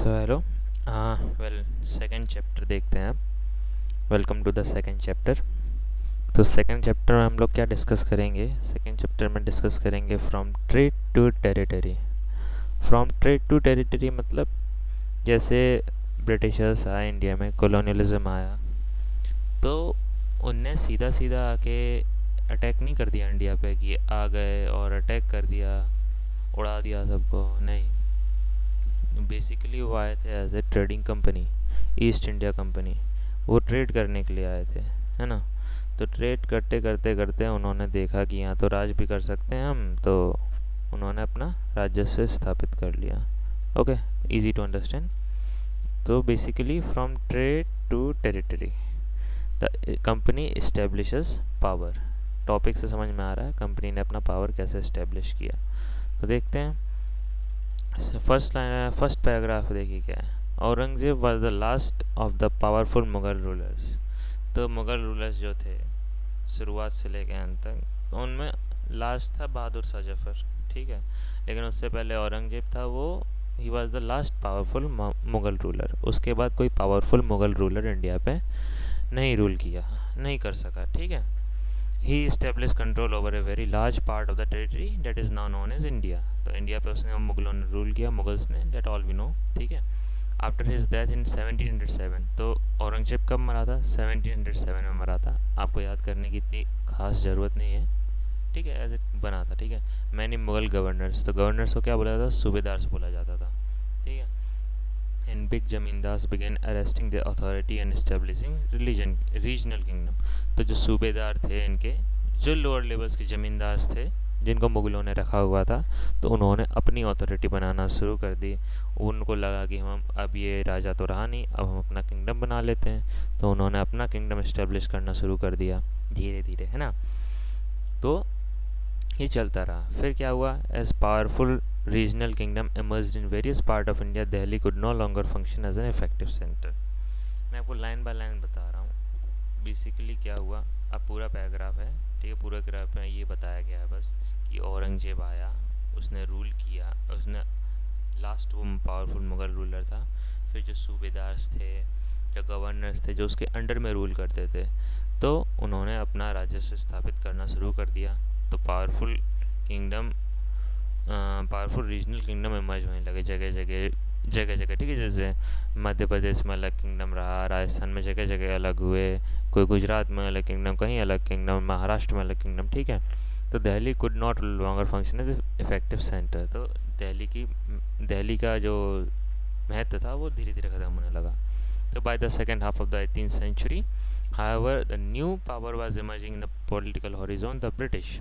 सो hello. Well, second chapter देखते हैं अब। Welcome to the second chapter. तो सेकंड चैप्टर में हम लोग क्या डिस्कस करेंगे? सेकंड चैप्टर में डिस्कस करेंगे from trade to territory. From trade to territory मतलब जैसे ब्रिटिशर्स आए इंडिया में, कॉलोनियलिज्म आया, तो उनने सीधा सीधा आके अटैक नहीं कर दिया इंडिया पे कि आ गए और अटैक कर दिया, उड़ा दिया सबको। नहीं, बेसिकली वो आए थे as a trading company, east India company. वो ट्रेड करने के लिए आए थे, है ना। तो ट्रेड करते करते करते उन्होंने देखा कि यहाँ तो राज भी कर सकते हैं हम, तो उन्होंने अपना राज्य स्थापित कर लिया। Okay, easy to understand. तो basically from trade to territory the company establishes power. Topic से समझ में आ रहा है कंपनी ने अपना पावर कैसे इस्टेब्लिश किया। तो देखते हैं। फर्स्ट पैराग्राफ देखिए क्या है। Aurangzeb was the last of the powerful Mughal rulers. तो मुगल रूलर्स जो थे शुरुआत से लेकर अंत तक, तो उनमें लास्ट था बहादुर शाह जफर, ठीक है। लेकिन उससे पहले औरंगजेब था, वो he was the last powerful Mughal ruler. उसके बाद कोई पावरफुल मुगल रूलर इंडिया पे नहीं रूल किया, नहीं कर सका, ठीक है। ही establish control over a very large part of the territory that is now known as India. तो इंडिया पे उसने मुगलों ने रूल किया, मुगल्स ने, दैट ऑल वी नो, ठीक है। After his death in 1707। तो औरंगजेब कब मरा था? 1707 में मरा था। आपको याद करने की इतनी खास ज़रूरत नहीं है, ठीक है, एज ए बना था, ठीक है। मैनी मुगल गवर्नर्स, तो गवर्नर्स को क्या बोला जाता था? सूबेदार बोला जाता था, ठीक है। And big zamindars began arresting their authority and establishing regional kingdom। तो जो सूबेदार थे इनके, जो लोअर लेवल्स के ज़मींदार थे जिनको मुगलों ने रखा हुआ था, तो उन्होंने अपनी अथॉरिटी बनाना शुरू कर दी। उनको लगा कि हम अब ये राजा तो रहा नहीं, अब हम अपना किंगडम बना लेते हैं। तो उन्होंने अपना किंगडम इस्टेब्लिश करना शुरू कर दिया धीरे धीरे, है ना। तो ये चलता रहा। फिर क्या हुआ? As powerful regional kingdom emerged in various part of India, Delhi could no longer function as an effective center। मैं आपको लाइन बाय लाइन बता रहा हूँ बेसिकली क्या हुआ। अब पूरा पैराग्राफ है, ठीक है। पूरा ग्राफ में ये बताया गया है बस कि औरंगजेब आया, उसने रूल किया, उसने लास्ट वो पावरफुल मुगल रूलर था। फिर जो सूबेदार थे, जो गवर्नर्स थे, जो उसके अंडर में रूल करते थे, तो उन्होंने अपना राजस्व स्थापित करना शुरू कर दिया। तो powerful kingdom, powerful regional kingdom emerge होने लगे जगह जगह जगह जगह, ठीक है। जैसे मध्य प्रदेश में अलग किंगडम रहा, राजस्थान में जगह जगह अलग हुए, कोई गुजरात में अलग किंगडम, कहीं अलग किंगडम, महाराष्ट्र में अलग किंगडम, ठीक है। तो Delhi could not longer function as effective centre. तो दिल्ली का जो महत्व था वो धीरे धीरे ख़त्म होने लगा। तो by the second half of the 18th century, however the new power was emerging in the political horizon, the British.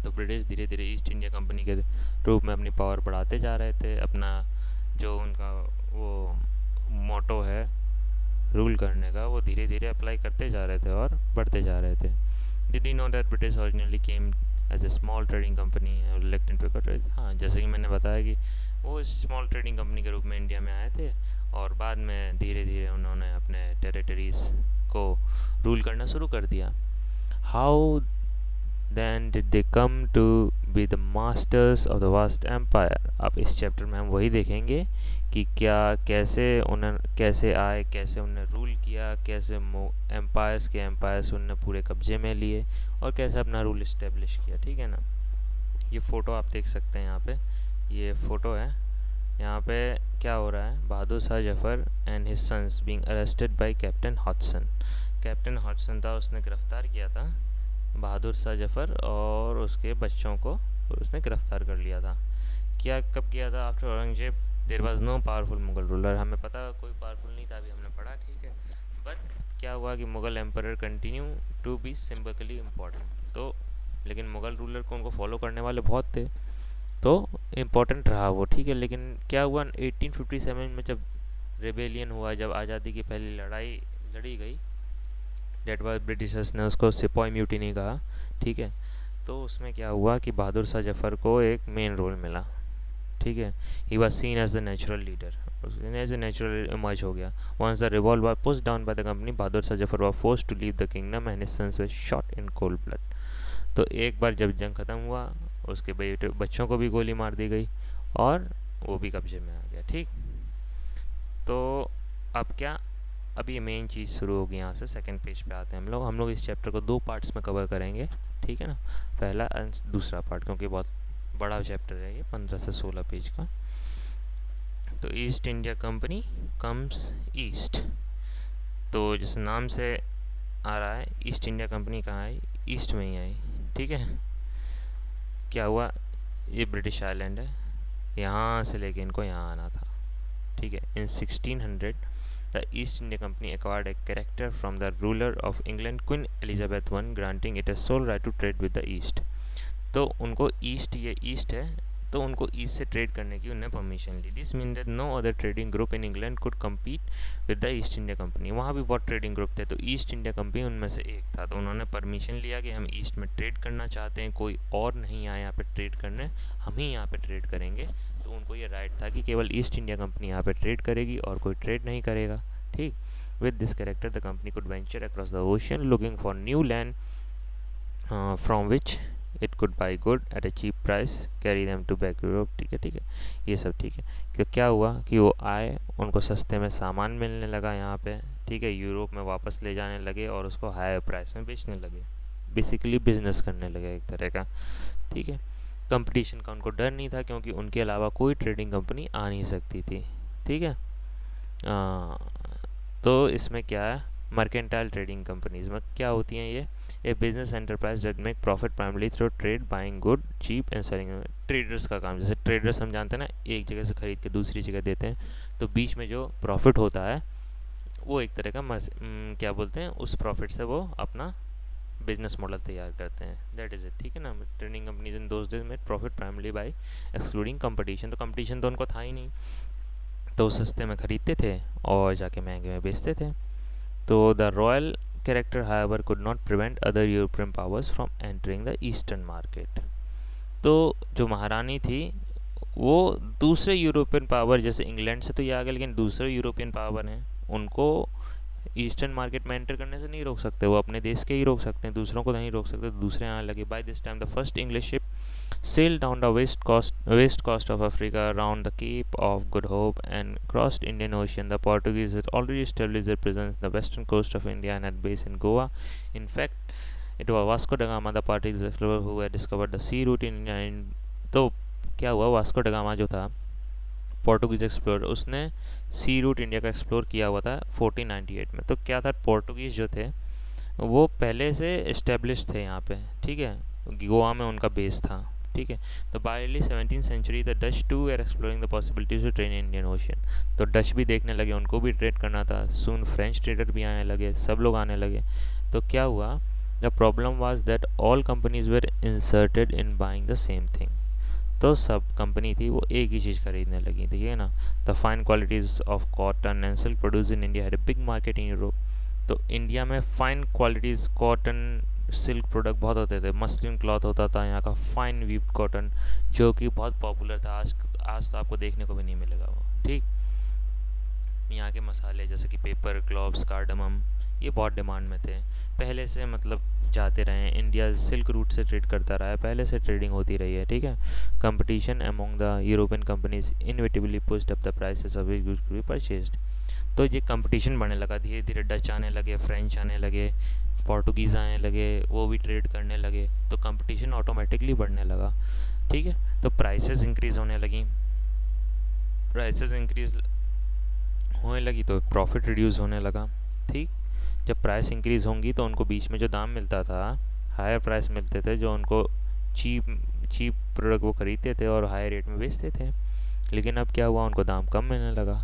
तो ब्रिटिश धीरे धीरे ईस्ट इंडिया कंपनी के रूप में अपनी पावर बढ़ाते जा रहे थे। अपना जो उनका वो मोटो है रूल करने का, वो धीरे धीरे अप्लाई करते जा रहे थे और बढ़ते जा रहे थे। Did you know that British originally came as a small trading company elected to control. हाँ, जैसे कि मैंने बताया कि वो स्मॉल ट्रेडिंग कंपनी के रूप में इंडिया में आए थे, और बाद में धीरे धीरे उन्होंने अपने टेरिटरीज़ को रूल करना शुरू कर दिया। How then did they come to be the masters of the vast empire। अब इस चैप्टर में हम वही देखेंगे कि क्या कैसे आए, कैसे उन्हें रूल किया, कैसे एम्पायर्स उनने पूरे कब्जे में लिए, और कैसे अपना रूल इस्टेब्लिश किया, ठीक है ना। ये फ़ोटो आप देख सकते हैं यहाँ पे, ये फ़ोटो है। यहाँ पे क्या हो रहा है? Bahadur Shah Zafar and his sons being arrested by captain Hodson. Captain Hodson था, उसने गिरफ्तार किया था बहादुर शाह जफर और उसके बच्चों को, उसने गिरफ्तार कर लिया था। क्या कब किया था? After Aurangzeb there was know powerful Mughal ruler. हमें पता कोई पावरफुल नहीं था, अभी हमने पढ़ा, ठीक है। बट क्या हुआ कि Mughal emperor continue to be symbolically important. तो लेकिन मुगल रूलर को उनको फॉलो करने वाले बहुत थे, तो इम्पोर्टेंट रहा वो, ठीक है। लेकिन क्या हुआ 1857 में जब रेबेलियन हुआ, जब आज़ादी की पहली लड़ाई लड़ी गई, डेट वाज ब्रिटिशर्स ने उसको सिपॉय म्यूटिनी कहा, ठीक है। तो उसमें क्या हुआ कि बहादुर शाह जफर को एक मेन रोल मिला, ठीक है। He was seen as the natural leader, as a natural emerge हो गया। Once the revolt was pushed down by the company, Bahadur Shah Zafar was forced to leave the kingdom and his sons were shot in cold blood. तो एक बार जब जंग ख़त्म हुआ, उसके बच्चों को भी गोली मार दी गई और वो भी कब्जे में आ गया, ठीक। तो अब क्या, अब ये मेन चीज़ शुरू होगी यहाँ से। सेकंड पेज पे आते हैं हम लोग इस चैप्टर को 2 पार्ट्स में कवर करेंगे, ठीक है ना, पहला एंड दूसरा पार्ट, क्योंकि बहुत बड़ा चैप्टर है ये, 15 से 16 पेज का। तो East India company comes east, तो जिस नाम से आ रहा है, ईस्ट इंडिया कंपनी कहाँ आई, ईस्ट में ही आई, ठीक है। क्या हुआ, ये ब्रिटिश आइलैंड है, यहाँ से लेके इनको यहाँ आना था, ठीक है। इन 1600 the east India company acquired a character from the ruler of England Queen Elizabeth I, granting it a sole right to trade with the East। तो उनको ईस्ट, ये ईस्ट है, तो उनको ईस्ट से ट्रेड करने की उन्हें परमिशन ली। This mean that no other trading group in England could compete with the east India company. वहाँ भी बहुत ट्रेडिंग ग्रुप थे, तो ईस्ट इंडिया कंपनी उनमें से एक था, तो उन्होंने परमिशन लिया कि हम ईस्ट में ट्रेड करना चाहते हैं, कोई और नहीं आए यहाँ पे ट्रेड करने, हम ही यहाँ पे ट्रेड करेंगे। तो उनको ये राइट था कि केवल ईस्ट इंडिया कंपनी यहाँ पे ट्रेड करेगी और कोई ट्रेड नहीं करेगा, ठीक। With this character the company could venture across the ocean looking for new land from which it could buy good at a cheap price, carry them to back Europe, ठीक है, ठीक है, ये सब ठीक है। तो क्या हुआ कि वो आए, उनको सस्ते में सामान मिलने लगा यहाँ पे, ठीक है, यूरोप में वापस ले जाने लगे और उसको हाई प्राइस में बेचने लगे, बेसिकली बिजनेस करने लगे एक तरह का, ठीक है। कंपटीशन का उनको डर नहीं था, क्योंकि उनके अलावा कोई ट्रेडिंग कंपनी आ नहीं सकती थी, ठीक है। तो इसमें क्या है, मर्केंटाइल ट्रेडिंग कंपनीज में क्या होती हैं, ये a business enterprise that make profit primarily through trade, buying good cheap and selling. Traders का काम, जैसे ट्रेडर्स हम जानते हैं ना, एक जगह से खरीद के दूसरी जगह देते हैं, तो बीच में जो प्रॉफिट होता है वो एक तरह का क्या बोलते हैं, उस प्रॉफिट से वो अपना बिजनेस मॉडल तैयार करते हैं, दैट इज़ इट, ठीक है ना। Trading companies in those days made profit primarily bye excluding competition, तो कंपटीशन तो उनको था ही नहीं, तो सस्ते में ख़रीदते थे और जाके महंगे में बेचते थे। तो the royal character however could not prevent other European powers from entering the eastern market. तो जो महारानी थी वो दूसरे यूरोपियन पावर, जैसे इंग्लैंड से तो ये आ गए, लेकिन दूसरे यूरोपियन पावर हैं, उनको ईस्टर्न मार्केट में एंटर करने से नहीं रोक सकते, वो अपने देश के ही रोक सकते हैं, दूसरों को नहीं रोक सकते, तो दूसरे आने लगे। By this time the first English ship sailed down the west coast of Africa around the Cape of Good Hope and crossed Indian Ocean. The Portuguese had already established their presence on the western coast of India and had base in Goa. In fact, it was Vasco da Gama, the Portuguese explorer, who had discovered the sea route in India. तो क्या हुआ, Vasco da Gama जो था Portuguese explorer, उसने सी root India का explore किया हुआ था 1498 में। तो क्या था, पोर्टुगीज़ जो थे वो पहले से इस्टेब्लिश थे यहाँ पे, ठीक है, गोवा में उनका बेस था, ठीक है। तो by early 17th century the Dutch too are exploring the possibilities to trade in Indian ocean. तो डच भी देखने लगे, उनको भी ट्रेड करना था, सून फ्रेंच ट्रेडर भी आने लगे, सब लोग आने लगे। तो क्या हुआ, the problem was that all companies were interested in buying the same thing. तो सब कंपनी थी वो एक ही चीज़ खरीदने लगी, ठीक है ना। The fine qualities of cotton and silk produce in India had a big market in Europe. तो इंडिया में fine qualities cotton silk product बहुत होते थे, मसलिन क्लॉथ होता था यहाँ का, फाइन वीव कॉटन, जो कि बहुत पॉपुलर था, आज तो आपको देखने को भी नहीं मिलेगा वो, ठीक। यहाँ के मसाले जैसे कि पेपर, क्लॉव्स, कार्डमम, ये बहुत डिमांड में थे पहले से, मतलब जाते रहे, इंडिया सिल्क रूट से ट्रेड करता रहा है, पहले से ट्रेडिंग होती रही है, ठीक है। Competition among the European companies inevitably pushed up the prices of which goods could be purchased. तो ये कंपटीशन बढ़ने लगा, धीरे धीरे डच आने लगे, फ्रेंच आने लगे, पोर्टुगीज़ आने लगे, वो भी ट्रेड करने लगे, तो कंपटीशन ऑटोमेटिकली बढ़ने लगा, ठीक है। तो प्राइसेस इंक्रीज़ होने लगी, प्राइसेस इंक्रीज होने लगी तो प्रॉफिट रिड्यूस होने लगा, ठीक। जब प्राइस इंक्रीज़ होंगी तो उनको बीच में जो दाम मिलता था, हायर प्राइस मिलते थे, जो उनको चीप प्रोडक्ट वो खरीदते थे और हाई रेट में बेचते थे। लेकिन अब क्या हुआ, उनको दाम कम मिलने लगा,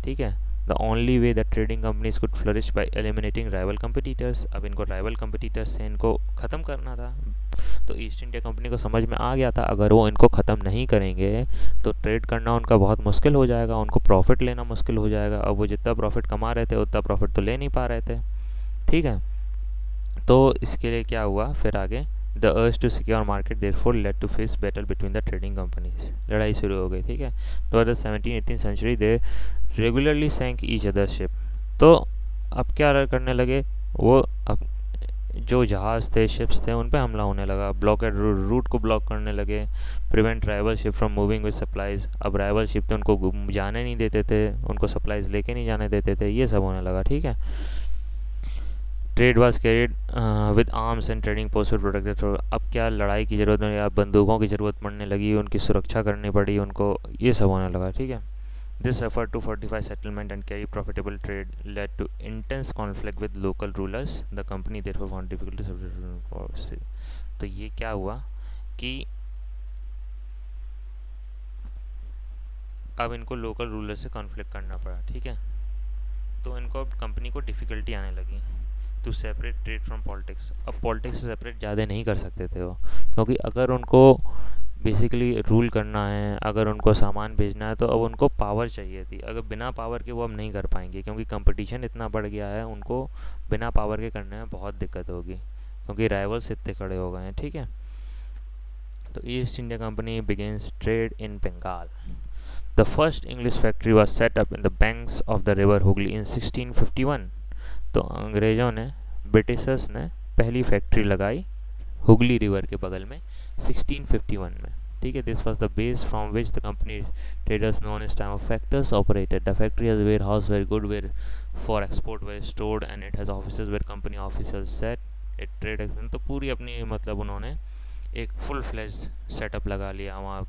ठीक है। The only way that trading companies could flourish bye eliminating rival competitors. अब इनको राइवल कंपटीटर्स से इनको ख़त्म करना था। तो ईस्ट इंडिया कंपनी को समझ में आ गया था, अगर वो इनको ख़त्म नहीं करेंगे तो ट्रेड करना उनका बहुत मुश्किल हो जाएगा, उनको प्रॉफिट लेना मुश्किल हो जाएगा। अब वो जितना प्रॉफिट कमा रहे थे उतना प्रॉफिट तो ले नहीं पा रहे थे, ठीक है। तो इसके लिए क्या हुआ फिर आगे, the urge to secure market therefore led to fierce battle between the trading companies. लड़ाई शुरू हो गई, ठीक है। तो the 17th-18th century they regularly sank each other ship. तो अब क्या करने लगे वो, अब जो जहाज़ थे, शिप्स थे, उन पे हमला होने लगा। ब्लॉकेड रूट को ब्लॉक करने लगे। Prevent rival ship from moving with supplies. अब राइवल शिप थे, उनको जाने नहीं देते थे, उनको सप्लाईज लेके नहीं जाने देते थे, ये सब होने लगा। ठीक है। Trade was carried with arms and trading post with protected through. अब क्या लड़ाई की ज़रूरत नहीं, अब बंदूकों की ज़रूरत पड़ने लगी, उनकी सुरक्षा करनी पड़ी उनको, ये सब होने लगा। ठीक है। This effort to fortify settlement and carry profitable trade led to intense conflict with local rulers. The company therefore found difficult to policy. तो ये क्या हुआ कि अब इनको लोकल रूलर से कॉन्फ्लिक्ट करना पड़ा। ठीक है। तो इनको अब कंपनी को डिफ़िकल्टी आने लगी to separate trade from politics. अब पॉलिटिक्स से सेपरेट ज़्यादा नहीं कर सकते थे वो, क्योंकि अगर उनको बेसिकली रूल करना है, अगर उनको सामान भेजना है, तो अब उनको पावर चाहिए थी। अगर बिना पावर के वो अब नहीं कर पाएंगे, क्योंकि कंपटीशन इतना बढ़ गया है, उनको बिना पावर के करने में बहुत दिक्कत होगी, क्योंकि राइवल्स इतने खड़े हो गए हैं। ठीक है। तो East India company begins trade in Bengal. The first English factory was set up in the banks of the river Hooghly in 1651। तो अंग्रेज़ों ने, ब्रिटिशर्स ने पहली फैक्ट्री लगाई हुगली रिवर के बगल में 1651 में। ठीक है। This was the base from which the company traders known as time of factors operated. The factory has warehouse very good ware for export were stored and it has offices where company officers set it trade action. तो पूरी अपनी मतलब उन्होंने एक full fledge setup लगा लिया। वहाँ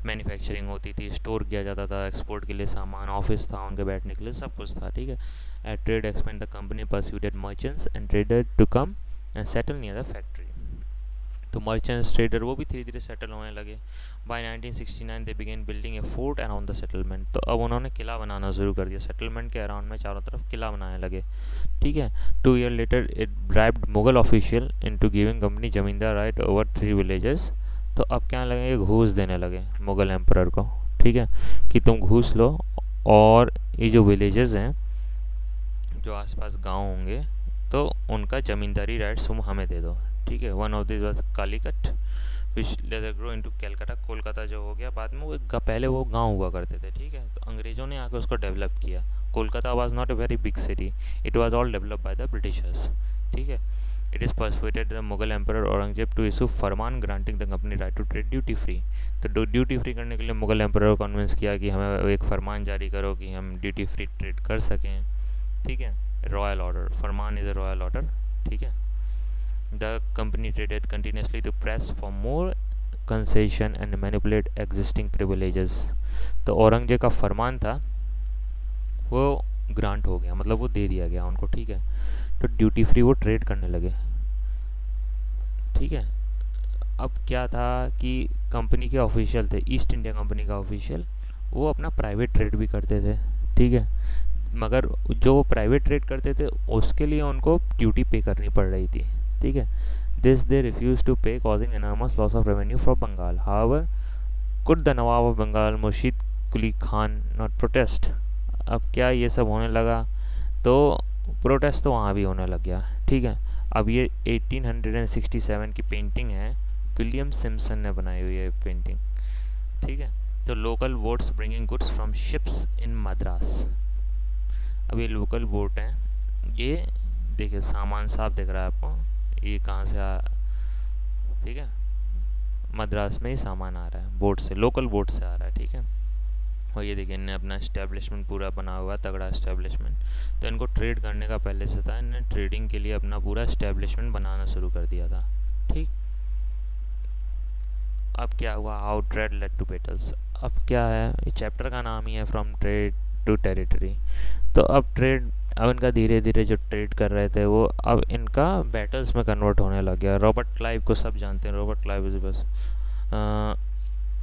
manufacturing होती थी, स्टोर किया जाता था एक्सपोर्ट के लिए सामान, ऑफिस था उनके बैठने के लिए, सब कुछ था। ठीक है। As trade expand the company persuaded merchants and trader to come and settle near the factory. तो मर्चेंट्स ट्रेडर वो भी धीरे धीरे सेटल होने लगे। By 1969 they began building a fort around the settlement. तो अब उन्होंने किला बनाना शुरू कर दिया, सेटलमेंट के अराउंड में चारों तरफ किला बनाने लगे। ठीक है। 2 years later it bribed Mughal official into giving company zamindar right over 3 villages. तो अब क्या लगे, घूस देने लगे मुगल एम्परर को। ठीक है, कि तुम घूस लो और ये जो विलेजेस हैं, जो आसपास गांव होंगे, तो उनका ज़मींदारी राइट्स तुम हमें दे दो। ठीक है। One of this was Calicut which later grow into Calcutta. Kolkata जो हो गया बाद में, वो पहले वो गांव हुआ करते थे। ठीक है। तो अंग्रेज़ों ने आकर उसको डेवलप किया। Kolkata was not a very big city, it was all developed by the Britishers. ठीक है। It is persuaded the Mughal Emperor Aurangzeb to issue Farman granting the company right to trade duty free। तो duty free करने के लिए Mughal emperor को convince किया कि हमें एक फरमान जारी करो कि हम ड्यूटी फ्री ट्रेड कर सकें। ठीक है। Royal order, farman is a royal order. ठीक है। The company traded continuously to press for more concession and manipulate existing privileges. तो औरंगजेब का फरमान था वो ग्रांट हो गया, मतलब वो दे दिया गया उनको। ठीक है। तो ड्यूटी फ्री वो ट्रेड करने लगे। ठीक है। अब क्या था कि कंपनी के ऑफिशियल थे, ईस्ट इंडिया कंपनी का ऑफिशियल, वो अपना प्राइवेट ट्रेड भी करते थे। ठीक है। मगर जो वो प्राइवेट ट्रेड करते थे उसके लिए उनको ड्यूटी पे करनी पड़ रही थी। ठीक है। This they refuse to pay causing enormous loss of revenue for Bengal. However could the nawab of Bengal Murshid Quli Khan not protest. अब क्या ये सब होने लगा, तो प्रोटेस्ट तो वहाँ भी होने लग गया। ठीक है। अब ये 1867 की पेंटिंग है, विलियम सिम्पसन ने बनाई हुई है पेंटिंग। ठीक है। तो local boats bringing goods from ships in Madras. अब ये लोकल बोट हैं, ये देखिए सामान साफ दिख रहा है आपको, ये कहाँ से आ, ठीक है, मद्रास में ही सामान आ रहा है, बोट से, लोकल बोट से आ रहा है। ठीक है। और ये देखिए इन्हें अपना इस्टेब्लिशमेंट पूरा बना हुआ, तगड़ा इस्टेब्लिशमेंट। तो इनको ट्रेड करने का पहले से था, इन्हें ट्रेडिंग के लिए अपना पूरा इस्टेब्लिशमेंट बनाना शुरू कर दिया था। ठीक। अब क्या हुआ, how trade led to battles. अब क्या है, ये चैप्टर का नाम ही है फ्रॉम ट्रेड टू टेरिटरी। तो अब ट्रेड, अब इनका धीरे धीरे जो ट्रेड कर रहे थे वो अब इनका बैटल्स में कन्वर्ट होने लग गया। रॉबर्ट क्लाइव को सब जानते हैं, रॉबर्ट क्लाइव इज बस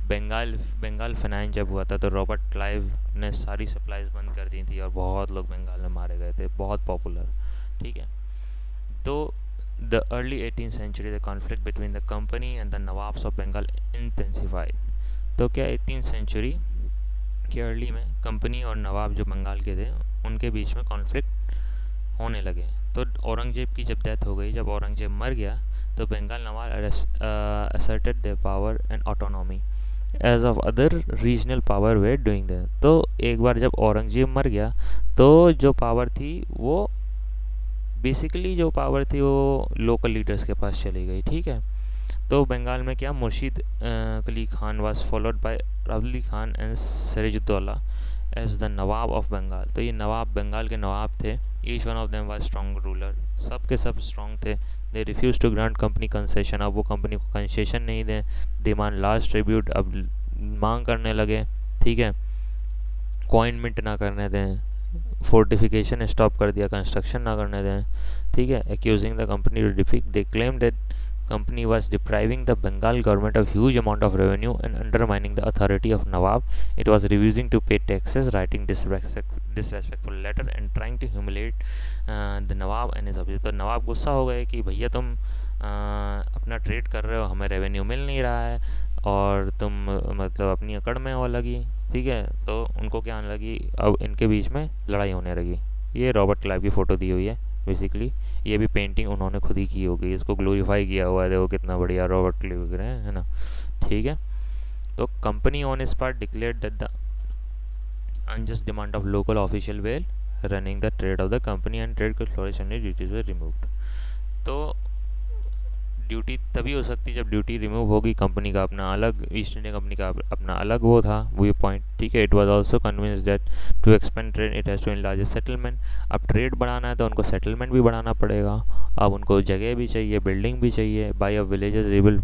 बंगाल फाइनेंस जब हुआ था तो रॉबर्ट क्लाइव ने सारी सप्लाईज बंद कर दी थी और बहुत लोग बंगाल में मारे गए थे, बहुत पॉपुलर। ठीक है। तो the early 18th century the conflict between the company and the nawabs of Bengal intensified. तो क्या 18th सेंचुरी के अर्ली में कंपनी और नवाब जो बंगाल के थे उनके बीच में कॉन्फ्लिक्ट होने लगे। तो औरंगजेब की जब डेथ हो गई, जब औरंगजेब मर गया, तो Bengal nawab asserted their power and autonomy as of other regional power were doing that. तो एक बार जब औरंगजेब मर गया तो जो पावर थी वो बेसिकली जो पावर थी वो लोकल लीडर्स के पास चली गई, ठीक है। तो बंगाल में क्या, Murshid Ali Khan was followed by Ali Khan and Sirajuddaulah as the nawab of Bengal. तो ये नवाब, बंगाल के नवाब थे। Each one of them was strong ruler, सब के सब स्ट्रॉन्ग थे। They refuse to grant company concession, अब वो कंपनी को कंसेशन नहीं दें। डिमांड लास्ट ट्रिब्यूट, अब मांग करने लगे, ठीक है। कॉइन मिंट ना करने दें, फोर्टिफिकेशन स्टॉप कर दिया, कंस्ट्रक्शन ना करने दें, ठीक है। Accusing the company to defeat, they claim that company was depriving the Bengal government of huge amount of revenue and undermining the authority of Nawab. It was refusing to pay taxes, writing disrespectful letter and trying to humiliate the Nawab and his officers. तो नवाब गुस्सा हो गए कि भैया तुम अपना trade कर रहे हो, हमें रेवेन्यू मिल नहीं रहा है और तुम मतलब अपनी अकड़ में हो लगी, ठीक है। तो उनको क्या आने लगी, अब इनके बीच में लड़ाई होने लगी। ये रॉबर्ट क्लाइव की फ़ोटो दी हुई है बेसिकली। ये भी पेंटिंग उन्होंने खुद ही की होगी, इसको ग्लोरीफाई किया हुआ है, देखो कितना बढ़िया रॉबर्ट क्लाइव लग रहे हैं, है ना, ठीक है। तो कंपनी ऑन इस part declare that the unjust demand of local official well running the trade off the company and trade could flourish only duties were removed. तो ड्यूटी तभी हो सकती है जब ड्यूटी रिमूव होगी, कंपनी का अपना अलग, ईस्ट इंडिया कंपनी का अपना अलग वो था, व्यू पॉइंट, ठीक है। It was also convince that to expand trade it has to enlarge settlement. अब ट्रेड बढ़ाना है तो उनको सेटलमेंट भी बढ़ाना पड़ेगा। अब उनको जगह भी चाहिए, बिल्डिंग भी चाहिए, by of villages rebuild,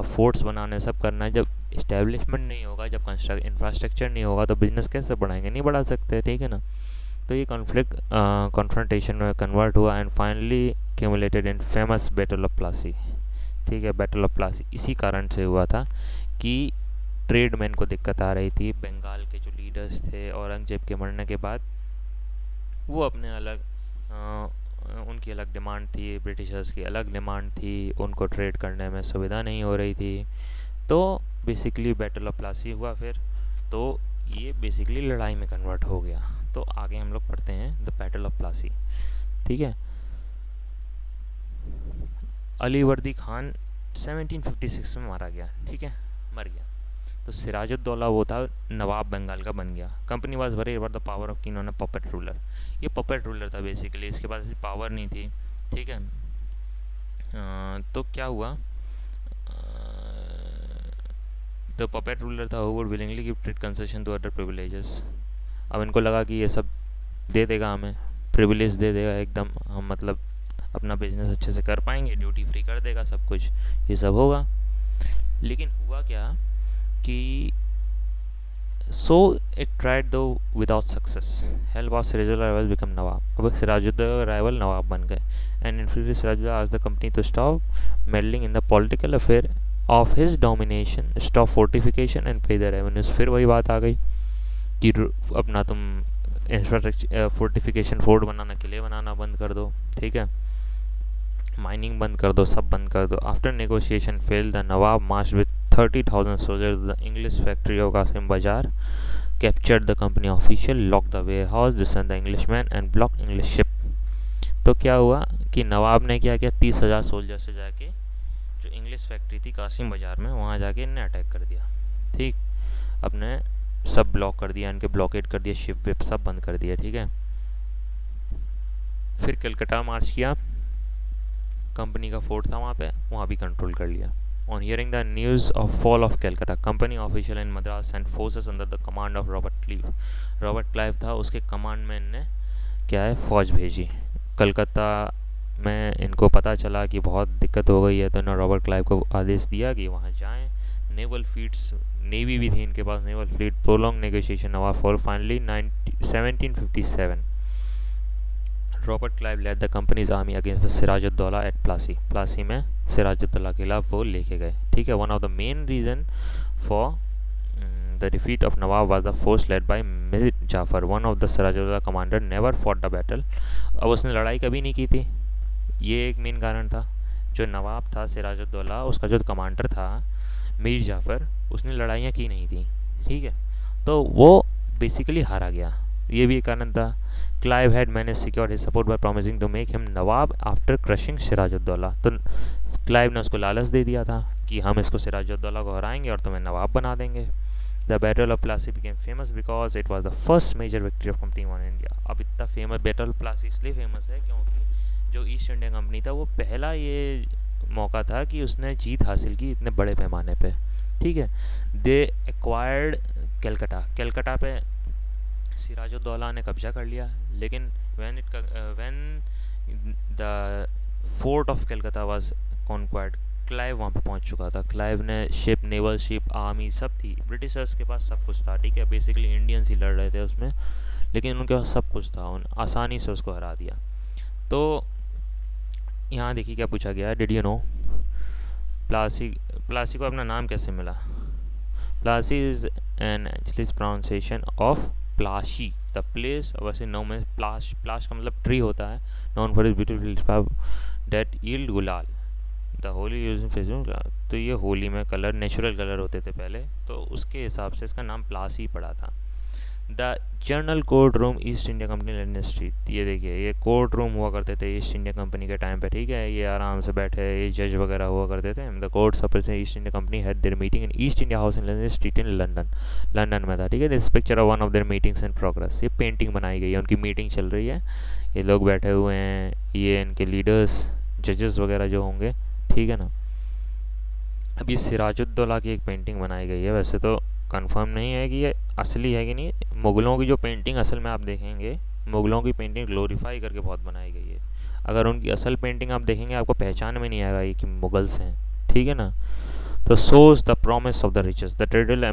forts बनाने, सब करना है। जब इस्टेब्लिशमेंट नहीं होगा, जब इंफ्रास्ट्रक्चर नहीं होगा तो बिजनेस कैसे बढ़ाएंगे, नहीं बढ़ा सकते, ठीक है ना। तो ये कॉन्फ्लिक्ट कॉन्फ्रंटेशन में कन्वर्ट हुआ and finally cumulated in famous battle of Plassey, ठीक है। बैटल ऑफ प्लासी इसी कारण से हुआ था कि ट्रेडमैन को दिक्कत आ रही थी। बंगाल के जो लीडर्स थे औरंगजेब के मरने के बाद, वो अपने अलग उनकी अलग डिमांड थी, ब्रिटिशर्स की अलग डिमांड थी, उनको ट्रेड करने में सुविधा नहीं हो रही थी। तो बेसिकली बैटल ऑफ प्लासी हुआ फिर, तो ये बेसिकली लड़ाई में कन्वर्ट हो गया। तो आगे हम लोग पढ़ते हैं द बैटल ऑफ प्लासी, ठीक है। अलीवर्दी खान 1756 में मारा गया, ठीक है, मर गया। तो सिराजुद्दौला वो था, नवाब बंगाल का बन गया। Company was worry about the power of king on a puppet ruler. ये पपेट रूलर था बेसिकली, इसके पास ऐसी पावर नहीं थी, ठीक है। तो क्या हुआ, द पपेट रूलर था who would willingly give trade concession to other privileges. अब इनको लगा कि ये सब दे देगा, हमें प्रिविलेज दे देगा एकदम, हम मतलब अपना बिजनेस अच्छे से कर पाएंगे, ड्यूटी फ्री कर देगा, सब कुछ ये सब होगा। लेकिन हुआ क्या कि so it tried though without success, help of Sirajuddaula rival become nawab. अब सिराजुद्दौला राइवल नवाब बन गए and influence Sirajuddaula asked the company to stop meddling in the political affair of his domination, stop fortification and pay the revenues. फिर वही बात आ गई कि अपना तुम इंफ्रास्ट्रक्चर, फोर्टिफिकेशन, फोर्ट बनाना, किले बनाना बंद कर दो, ठीक है, माइनिंग बंद कर दो, सब बंद कर दो। After negotiation fail, the Nawab March with 30,000 soldiers to the English factory of Qasim Bajar, captured the company official, locked the warehouse, disarmed the Englishman and blocked English ship। तो क्या हुआ कि नवाब ने क्या किया, 30,000 सोल्जर से जाके जो इंग्लिश फैक्ट्री थी कासिम बाजार में, वहाँ जाके इनने अटैक कर दिया, ठीक। अपने सब ब्लॉक कर दिया, इनके ब्लॉकेट कर दिया, शिप विप सब बंद कर दिया, ठीक है। फिर कलकत्ता मार्च किया, कंपनी का फोर्ट था वहाँ पे, वहाँ भी कंट्रोल कर लिया। On hearing the news of fall of Calcutta, company official in Madras sent forces under the command of Robert Clive। Robert Clive था, उसके कमांड में इनने क्या है, फ़ौज भेजी। कलकत्ता में इनको पता चला कि बहुत दिक्कत हो गई है, तो इन्होंने रॉबर्ट क्लाइव को आदेश दिया कि वहाँ जाएं। नेवल फ्लीट्स, नेवी भी थी इनके पास, नेवल फ्लीट, प्रोलॉन्ग नेगोशिएशन नवा for finally 1757 Robert Clive led the company's army against the Sirajuddaulah at Plassey. Plassey में सिराजुद्दौला के खिलाफ वो लेके गए, ठीक है। One of the main reason for the defeat of nawab was the force led by Mir Jafar, one of the Sirajuddaulah commander never fought the battle. अब उसने लड़ाई कभी नहीं की थी, ये एक मेन कारण था। जो नवाब था सिराजुद्दौला, उसका जो कमांडर था मीर जाफर, उसने लड़ाइयाँ की नहीं थी, ठीक है। तो वो बेसिकली हारा गया, ये भी एक कारण था। Clive had manage secure his support by promising to make him nawab after crushing Sirajuddaulah. तो क्लाइव ने उसको लालच दे दिया था कि हम इसको सिराजुद्दौला को हराएंगे और तुम्हें नवाब बना देंगे। The battle of Plassey became famous because it was the first major victory of company one India. अब इतना फेमस बैटल ऑफ प्लासी इसलिए फेमस है क्योंकि जो ईस्ट इंडिया कंपनी था वो पहला ये मौका था कि उसने जीत हासिल की इतने बड़े पैमाने पे, ठीक है। दे एक्वायर्ड कलकत्ता, कलकत्ता पे सिराजुद्दौला ने कब्जा कर लिया, लेकिन when the fort of Calcutta was conquered, Clive वहाँ पे पहुँच चुका था। क्लाइव ने शिप, नेवल शिप, आर्मी सब थी, ब्रिटिशर्स के पास सब कुछ था, ठीक है। बेसिकली इंडियंस ही लड़ रहे थे उसमें, लेकिन उनके पास सब कुछ था, उन आसानी से उसको हरा दिया। तो यहाँ देखिए क्या पूछा गया है, did you know Plassey, Plassey को अपना नाम कैसे मिला? Plassey is an English pronunciation of Palashi, the place, वैसे नाउ में प्लाश, प्लाश का मतलब ट्री होता है, known for its beautiful flower that yield gulal, the Holi use festival. तो ये होली में कलर, नेचुरल कलर होते थे पहले, तो उसके हिसाब से इसका नाम प्लासी पड़ा था। The journal court room east India company London street, ये देखिए ये कोर्ट रूम हुआ करते थे ईस्ट इंडिया कंपनी के टाइम पे, ठीक है। ये आराम से बैठे, ये जज वगैरह हुआ करते थे। The court suppers East India company had their meeting in East India house in London street in London, London में था, ठीक है। This picture of one of their meetings in progress, ये पेंटिंग बनाई गई है, उनकी मीटिंग चल रही है, ये लोग बैठे हुए हैं, ये इनके लीडर्स, जजेस वगैरह जो होंगे, ठीक है ना। अभी सिराजुद्दौला की एक पेंटिंग बनाई गई है, वैसे तो कंफर्म नहीं है कि ये असली है कि नहीं। मुग़लों की जो पेंटिंग असल में आप देखेंगे, मुग़लों की पेंटिंग ग्लोरीफाई करके बहुत बनाई गई है। अगर उनकी असल पेंटिंग आप देखेंगे आपको पहचान में नहीं आएगा ये कि मुग़ल्स हैं, ठीक है ना। तो thus the promise of the riches, the traditional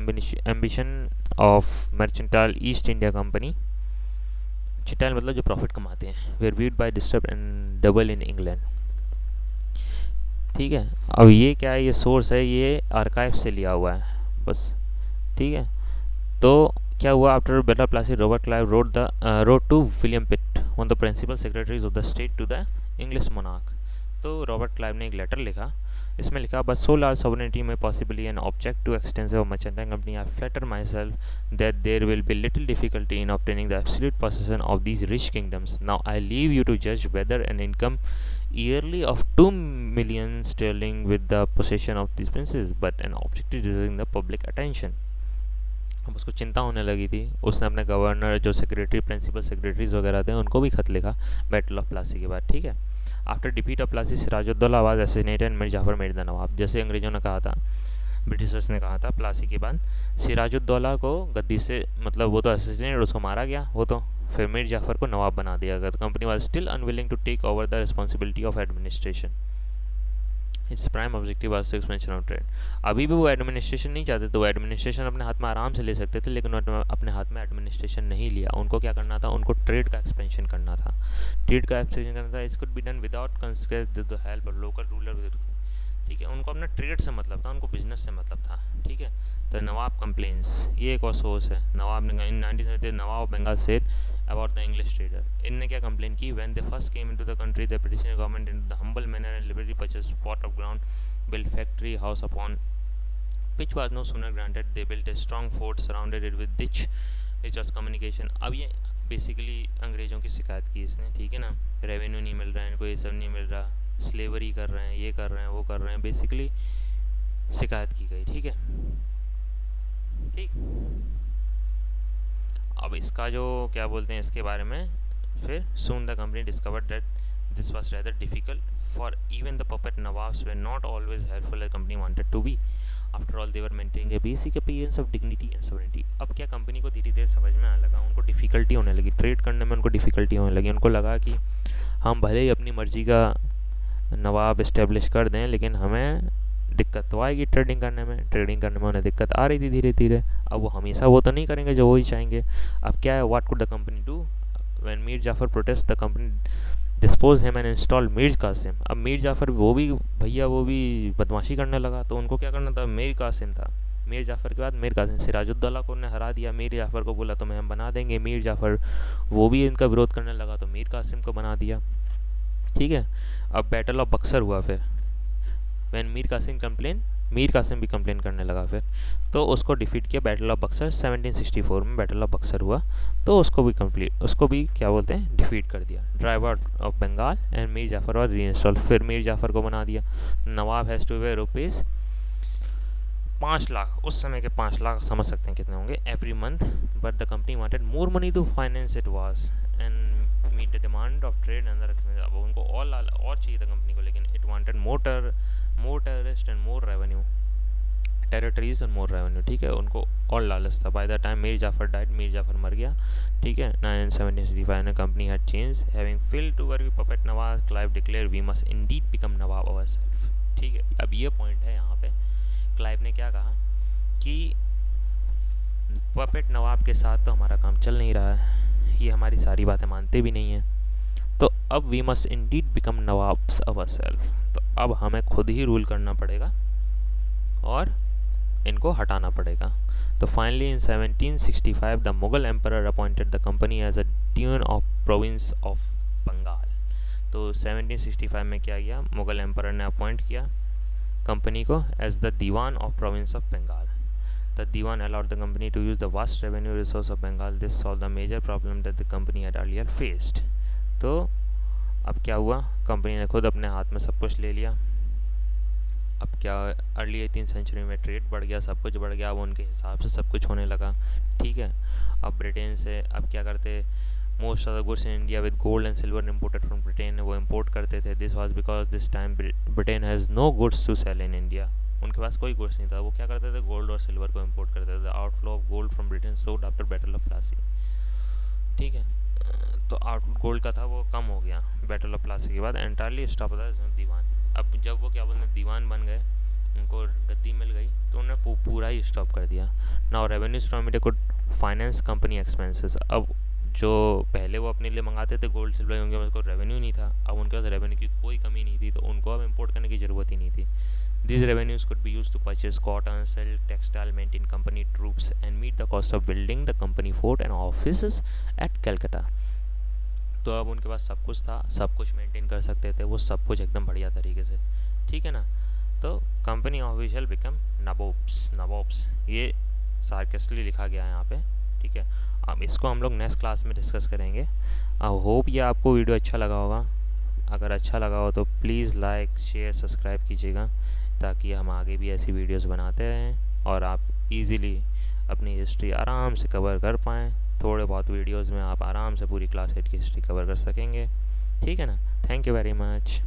ambition of mercantile east India company, mercantile मतलब जो प्रॉफिट कमाते हैं, were viewed by disturb and double in England, ठीक है। अब ये क्या है, ये सोर्स है, ये आर्काइव से लिया हुआ है बस, ठीक है। तो क्या हुआ, after battle Plassey Robert Clive wrote to William Pitt, one of the principal secretaries of the state to the English monarch. तो रॉबर्ट क्लाइव ने एक लेटर लिखा, इसमें लिखा, but so large sovereignty may possibly an object to extensive mercantile company, I flatter myself that there will be little difficulty in obtaining the absolute possession of these rich kingdoms. Now I leave you to जज whether an income yearly of 2 million sterling with the possession of these princes, but an object is deserving the public attention. अब उसको चिंता होने लगी थी, उसने अपने governor, जो सेक्रेटरी, प्रिंसिपल सेक्रेटरीज वगैरह थे, उनको भी खत लिखा बैटल ऑफ प्लासी के बाद, ठीक है। After defeat of Plassey Sirajuddaula was assassinated, Mir Jafar made the nawab, जैसे अंग्रेजों ने कहा था, ब्रिटिशर्स ने कहा था प्लासी के बाद, सिराजुद्दौला को गद्दी से, मतलब वो तो असैसिनेट, उसको मारा गया, वो तो फिर मीर जाफर को नवाब बना दिया गया। Company was still unwilling to take over the responsibility of administration, its prime objective was expansion of trade. अभी भी वो एडमिनिस्ट्रेशन नहीं चाहते, तो वो एडमिनिस्ट्रेशन अपने हाथ में आराम से ले सकते थे, लेकिन उन्होंने अपने हाथ में एडमिनिस्ट्रेशन नहीं लिया। उनको क्या करना था, उनको ट्रेड का एक्सपेंशन करना था, ट्रेड का एक्सपेंशन करना था। It could be done without considering the help of local ruler, ठीक है। उनको अपना ट्रेड से मतलब था, उनको बिजनेस से मतलब था, ठीक है। तो नवाब कंप्लेंट्स, ये एक और सोर्स है। नवाब ने in 1970 nawab of Bengal said about the English trader, इनने क्या कंप्लेन की, when they first came into the country the British government in the humble manner and liberally purchase plot of ground, build factory house upon which was no sooner granted they built a strong fort surrounded it with ditch which was communication। अब ये basically अंग्रेज़ों की शिकायत की इसने, ठीक है ना। रेवेन्यू नहीं मिल रहा है इनको, ये सब नहीं मिल रहा, स्लेवरी कर रहे हैं, ये कर रहे हैं, वो कर रहे हैं, बेसिकली शिकायत की गई, ठीक है। ठीक, अब इसका जो क्या बोलते हैं इसके बारे में, फिर soon the company discovered that this was rather difficult for even the puppet nawabs were not always helpful as company wanted to be, after all they were maintaining a basic appearance of dignity and sovereignty। अब क्या company को धीरे धीरे समझ में आने लगा, उनको डिफ़िकल्टी होने लगी, ट्रेड करने में उनको डिफ़िकल्टी होने लगी। उनको लगा कि हम भले ही अपनी मर्जी का नवाब इस्टेब्लिश कर दें, लेकिन हमें दिक्कत तो आएगी ट्रेडिंग करने में उन्हें दिक्कत आ रही थी धीरे धीरे। अब वो हमेशा वो तो नहीं करेंगे जो वो ही चाहेंगे। अब क्या है, what could the company do when Mir Jafar protest, the company dispose him and install Mir Qasim. अब मीर जाफर वो भी भैया वो भी बदमाशी करने लगा, तो उनको क्या करना था, मीर कासिम था, मीर जाफर के बाद मीर कासिम, सिराजुद्दौला को उन्हें हरा दिया, मीर जाफर को बोला तुम्हें हम बना देंगे, मीर जाफर वो भी इनका विरोध करने लगा, तो मीर कासिम को बना दिया, ठीक है। अब बैटल ऑफ बक्सर हुआ, फिर व्हेन मीर कासिम कंप्लेन, मीर कासिम भी कंप्लेन करने लगा, फिर तो उसको डिफीट किया बैटल ऑफ बक्सर 1764 में बैटल ऑफ बक्सर हुआ, तो उसको भी क्या बोलते हैं डिफीट कर दिया। Driver of Bengal and Mir Jafar और रीइंस्टॉल, फिर मीर जाफर को बना दिया। Nawab has to pay rupees 5 lakh, उस समय के 5 लाख समझ सकते हैं कितने होंगे every month, but the company wanted more money to finance it was, and meet the demand of trade and अब उनको और चाहिए था कंपनी को, लेकिन it wanted more terrorist and more revenue territories and more revenue, ठीक है, उनको और लालच था। By the time Mir Jafar died, Mir Jafar मर गया, ठीक है, 1765 ने company had change having failed to work with puppet nawab, Clive declare we must indeed become nawab ourself, ठीक है। अब ये पॉइंट है यहाँ पे, क्लाइव ने क्या कहा कि पपेट नवाब के साथ तो हमारा काम चल नहीं रहा है, ये हमारी सारी बातें मानते भी नहीं हैं, तो अब we must indeed become nawabs ourself, तो अब हमें खुद ही रूल करना पड़ेगा और इनको हटाना पड़ेगा। तो finally in 1765 the Mughal emperor appointed the company as a Diwan of province of Bengal. तो 1765 में क्या किया, मुगल एम्परर ने अपॉइंट किया कंपनी को as the Diwan of province of Bengal. The Diwan allowed the company to use the vast revenue resource of Bengal. This solved the major problem that the company had earlier faced. तो अब क्या हुआ, company ने खुद अपने हाथ में सब कुछ ले लिया। अब क्या, अर्ली 18th सेंचुरी में ट्रेड बढ़ गया, सब कुछ बढ़ गया, अब उनके हिसाब से सब कुछ होने लगा, ठीक है। अब ब्रिटेन से अब क्या करते, most of the goods in India with gold and silver imported from Britain, वो इम्पोर्ट करते थे। This was because this time Britain has no goods to sell in India, उनके पास कोई गुड्स नहीं था, वो क्या करते थे, गोल्ड और सिल्वर को इम्पोर्ट करते थे। Outflow of gold from Britain sold after battle of Plassey, ठीक है, तो आउट गोल्ड का था वो कम हो गया बैटल ऑफ प्लासी के बाद, एंटायरली स्टॉप होता है दीवान। अब जब वो क्या बोलते हैं दीवान बन गए, उनको गद्दी मिल गई, तो उन्होंने पूरा ही स्टॉप कर दिया। Now revenues from it could finance company expenses. अब जो पहले वो अपने लिए मंगाते थे गोल्ड सिल्वर, उनके पास कोई रेवेन्यू नहीं था, अब उनके पास रेवेन्यू की कोई कमी नहीं थी, तो उनको अब इम्पोर्ट करने की ज़रूरत ही नहीं थी। These revenues could be used to purchase cotton, sell textile, maintain company troops, and meet the cost of building the company fort and offices at Calcutta. तो अब उनके पास सब कुछ था, सब कुछ मेंटेन कर सकते थे, वो सब कुछ एकदम बढ़िया तरीके से, ठीक है ना। तो कंपनी ऑफिशियल बिकम नबोब्स, ये सार्केस्टली लिखा गया है यहाँ पे, ठीक है। अब इसको हम लोग नेक्स्ट क्लास में डिस्कस करेंगे। आई होप ये आपको वीडियो अच्छा लगा होगा, अगर अच्छा लगा हो तो प्लीज़ लाइक शेयर सब्सक्राइब कीजिएगा, ताकि हम आगे भी ऐसी वीडियोस बनाते रहें और आप इजीली अपनी हिस्ट्री आराम से कवर कर पाएँ। थोड़े बहुत वीडियोस में आप आराम से पूरी क्लास 8 की हिस्ट्री कवर कर सकेंगे, ठीक है ना। Thank you very much.